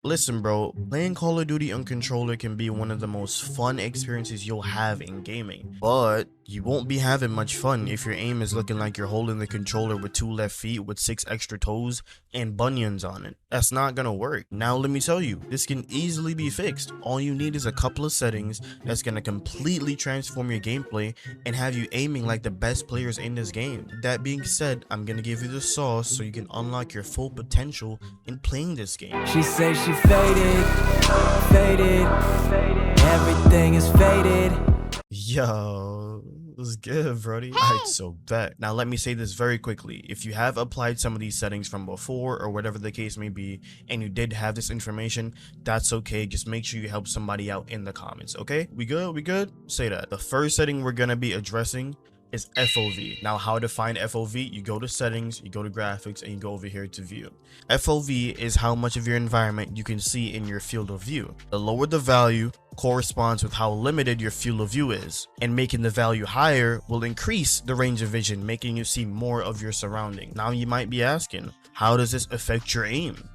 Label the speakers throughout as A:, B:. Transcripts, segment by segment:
A: Listen, bro, playing Call of Duty on controller can be one of the most fun experiences you'll have in gaming, but you won't be having much fun if your aim is looking like you're holding the controller with 2 left feet with 6 extra toes and bunions on it. That's not gonna work. Now let me tell you, this can easily be fixed. All you need is a couple of settings that's gonna completely transform your gameplay and have you aiming like the best players in this game. That being said, I'm gonna give you the sauce so you can unlock your full potential in playing this game.
B: She say she faded, faded, everything is faded.
A: Yo, was good, brody. Alright, so bet. Now let me say this very quickly. If you have applied some of these settings from before or whatever the case may be, and you did have this information, that's okay. Just make sure you help somebody out in the comments, okay? We good? We good? Say that. The first setting we're gonna be addressing is FOV. Now, how to find FOV? You go to settings, you go to graphics, and you go over here to view. FOV is how much of your environment you can see in your field of view. The lower the value corresponds with how limited your field of view is, and making the value higher will increase the range of vision, making you see more of your surrounding. Now you might be asking, how does this affect your aim?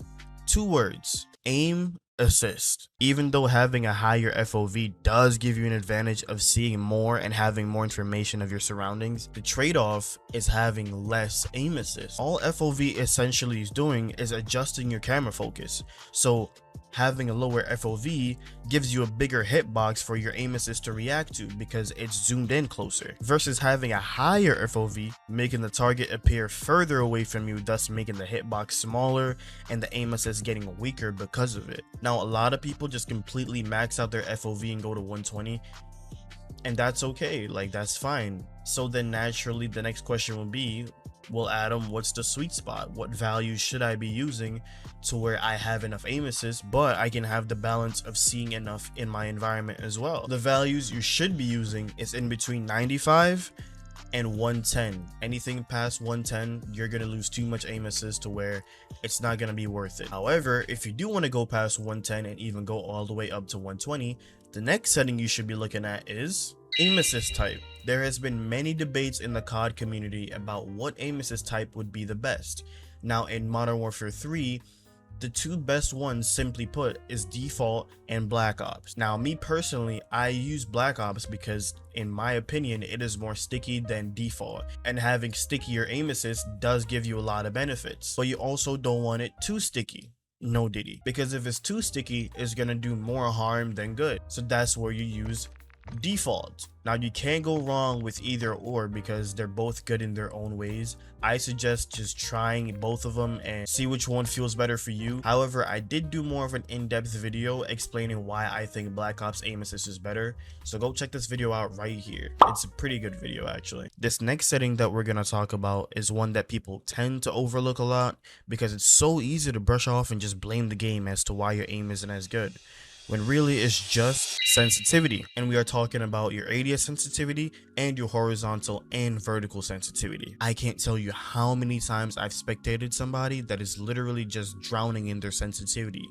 A: 2 words: aim assist. Even though having a higher FOV does give you an advantage of seeing more and having more information of your surroundings, the trade-off is having less aim assist. All FOV essentially is doing is adjusting your camera focus. So having a lower FOV gives you a bigger hitbox for your aim assist to react to because it's zoomed in closer, versus having a higher FOV, making the target appear further away from you, thus making the hitbox smaller and the aim assist getting weaker because of it. Now, a lot of people just completely max out their FOV and go to 120, and that's okay, like that's fine. So then naturally the next question will be, well, Adam, what's the sweet spot? What values should I be using to where I have enough aim assist, but I can have the balance of seeing enough in my environment as well? The values you should be using is in between 95 and 110. Anything past 110, you're gonna lose too much aim assist to where it's not gonna be worth it. However, if you do want to go past 110 and even go all the way up to 120, the next setting you should be looking at is aim assist type. There has been many debates in the COD community about what aim assist type would be the best. Now in Modern Warfare 3, the 2 best ones, simply put, is default and Black Ops. Now me personally, I use Black Ops because in my opinion it is more sticky than default, and having stickier aim assist does give you a lot of benefits, but you also don't want it too sticky. No diddy, because if it's too sticky, it's gonna do more harm than good. So that's where you use default. Now you can't go wrong with either or because they're both good in their own ways. I suggest just trying both of them and see which one feels better for you. However, I did do more of an in-depth video explaining why I think Black Ops aim assist is better, so go check this video out right here. It's a pretty good video actually. This next setting that we're gonna talk about is one that people tend to overlook a lot because it's so easy to brush off and just blame the game as to why your aim isn't as good, when really it's just sensitivity. And we are talking about your ADS sensitivity and your horizontal and vertical sensitivity. I can't tell you how many times I've spectated somebody that is literally just drowning in their sensitivity.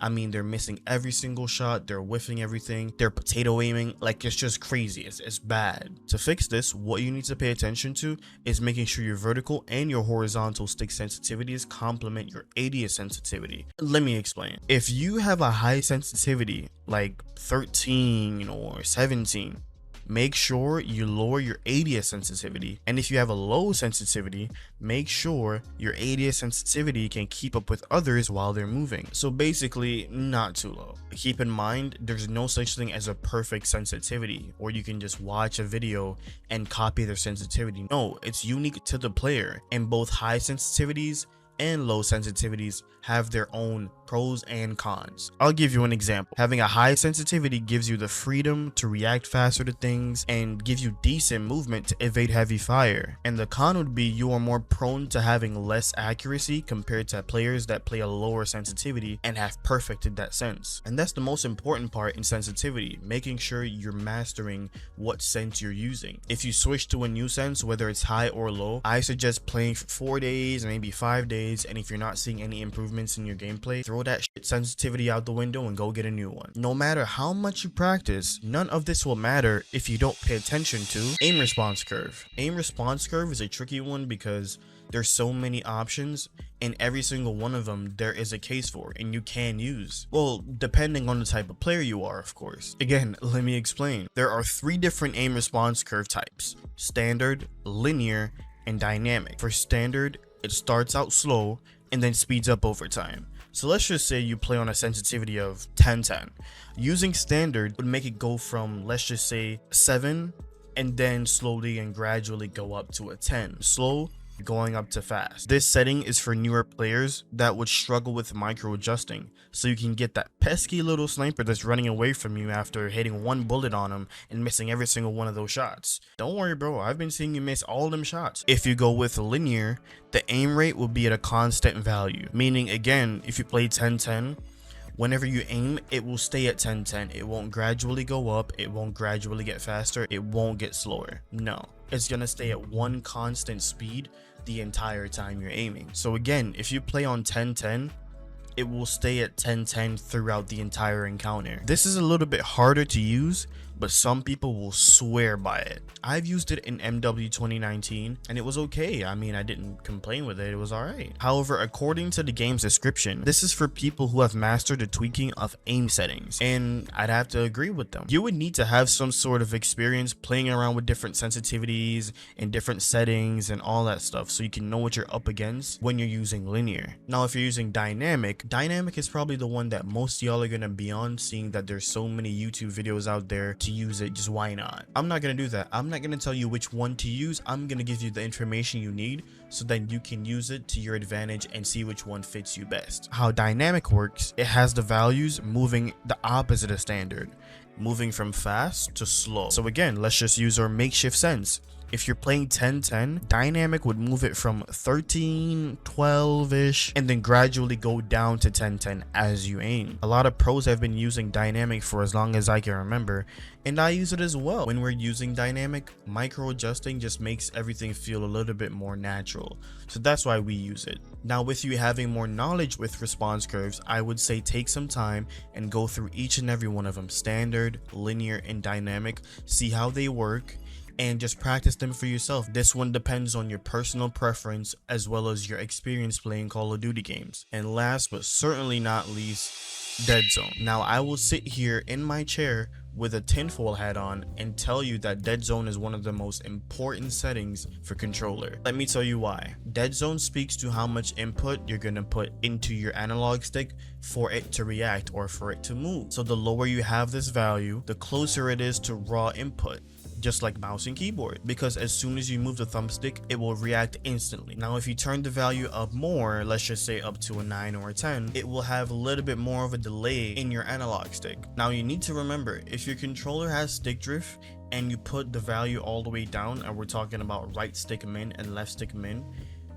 A: I mean, they're missing every single shot, they're whiffing everything, they're potato aiming, like it's just crazy, it's bad. To fix this, what you need to pay attention to is making sure your vertical and your horizontal stick sensitivities complement your ADS sensitivity. Let me explain. If you have a high sensitivity, like 13 or 17, make sure you lower your ADS sensitivity, and if you have a low sensitivity, make sure your ADS sensitivity can keep up with others while they're moving. So basically, not too low. Keep in mind, there's no such thing as a perfect sensitivity, or you can just watch a video and copy their sensitivity. No, it's unique to the player, and both high sensitivities and low sensitivities have their own pros and cons. I'll give you an example. Having a high sensitivity gives you the freedom to react faster to things and give you decent movement to evade heavy fire. And the con would be you are more prone to having less accuracy compared to players that play a lower sensitivity and have perfected that sense. And that's the most important part in sensitivity, making sure you're mastering what sense you're using. If you switch to a new sense, whether it's high or low, I suggest playing for 4 days, maybe 5 days, and if you're not seeing any improvements in your gameplay, throw that sensitivity out the window and go get a new one. No matter how much you practice, none of this will matter if you don't pay attention to aim response curve. Aim response curve is a tricky one because There's so many options, and every single one of them there is a case for, and you can use. Well, depending on the type of player you are, of course. Again, let me explain. There are 3 different aim response curve types: standard, linear, and dynamic. For standard, it starts out slow and then speeds up over time. So let's just say you play on a sensitivity of 10/10. Using standard would make it go from, let's just say, 7 and then slowly and gradually go up to a 10. Slow going up to fast. This setting is for newer players that would struggle with micro adjusting, so you can get that pesky little sniper that's running away from you after hitting 1 bullet on him and missing every single one of those shots. Don't worry, bro, I've been seeing you miss all them shots. If you go with linear, the aim rate will be at a constant value, meaning, again, if you play 10/10, whenever you aim, it will stay at 10/10. It won't gradually go up, it won't gradually get faster, it won't get slower. No, it's gonna stay at one constant speed the entire time you're aiming. So again, if you play on 10/10, it will stay at 10/10 throughout the entire encounter. This is a little bit harder to use, but some people will swear by it. I've used it in MW 2019 and it was okay. I mean, I didn't complain with it, it was alright. However, according to the game's description, this is for people who have mastered the tweaking of aim settings, and I'd have to agree with them. You would need to have some sort of experience playing around with different sensitivities and different settings and all that stuff, so you can know what you're up against when you're using linear. Now, if you're using dynamic is probably the one that most of y'all are gonna be on, seeing that there's so many YouTube videos out there to use it. Just why not? I'm not gonna do that. I'm not gonna tell you which one to use. I'm gonna give you the information you need so then you can use it to your advantage and see which one fits you best. How dynamic works, it has the values moving the opposite of standard, moving from fast to slow. So again, let's just use our makeshift sense. If you're playing 10/10, dynamic would move it from 13, 12-ish, and then gradually go down to 10/10 as you aim. A lot of pros have been using dynamic for as long as I can remember, and I use it as well. When we're using dynamic, micro adjusting just makes everything feel a little bit more natural. So that's why we use it. Now, with you having more knowledge with response curves, I would say take some time and go through each and every one of them: standard, linear, and dynamic. See how they work and just practice them for yourself. This one depends on your personal preference as well as your experience playing Call of Duty games. And last but certainly not least, Dead Zone. Now, I will sit here in my chair with a tinfoil hat on and tell you that Dead Zone is one of the most important settings for controller. Let me tell you why. Dead Zone speaks to how much input you're gonna put into your analog stick for it to react or for it to move. So the lower you have this value, the closer it is to raw input, just like mouse and keyboard, because as soon as you move the thumbstick, it will react instantly. Now, if you turn the value up more, let's just say up to a 9 or a 10, it will have a little bit more of a delay in your analog stick. Now, you need to remember, if your controller has stick drift and you put the value all the way down, and we're talking about right stick min and left stick min,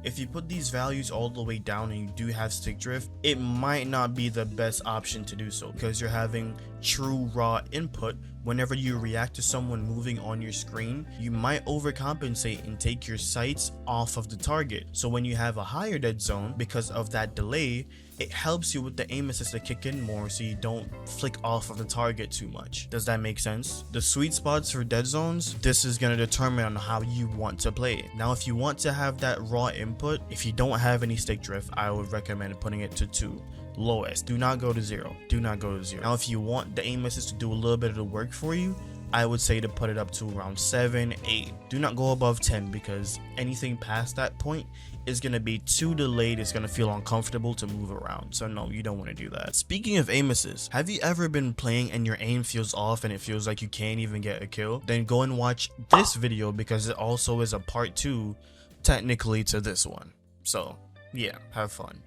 A: if you put these values all the way down and you do have stick drift, it might not be the best option to do so, because you're having true raw input. Whenever you react to someone moving on your screen, you might overcompensate and take your sights off of the target. So when you have a higher dead zone, because of that delay, it helps you with the aim assist to kick in more so you don't flick off of the target too much. Does that make sense? The sweet spots for dead zones, this is going to determine on how you want to play it. Now, if you want to have that raw input, if you don't have any stick drift, I would recommend putting it to 2. Lowest. Do not go to 0. Do not go to 0. Now, if you want the aim assist to do a little bit of the work for you, I would say to put it up to around 7, 8. Do not go above 10, because anything past that point is going to be too delayed. It's going to feel uncomfortable to move around. So no, you don't want to do that. Speaking of aim assist, have you ever been playing and your aim feels off and it feels like you can't even get a kill? Then go and watch this video, because it also is a part 2 technically to this one. So yeah, have fun.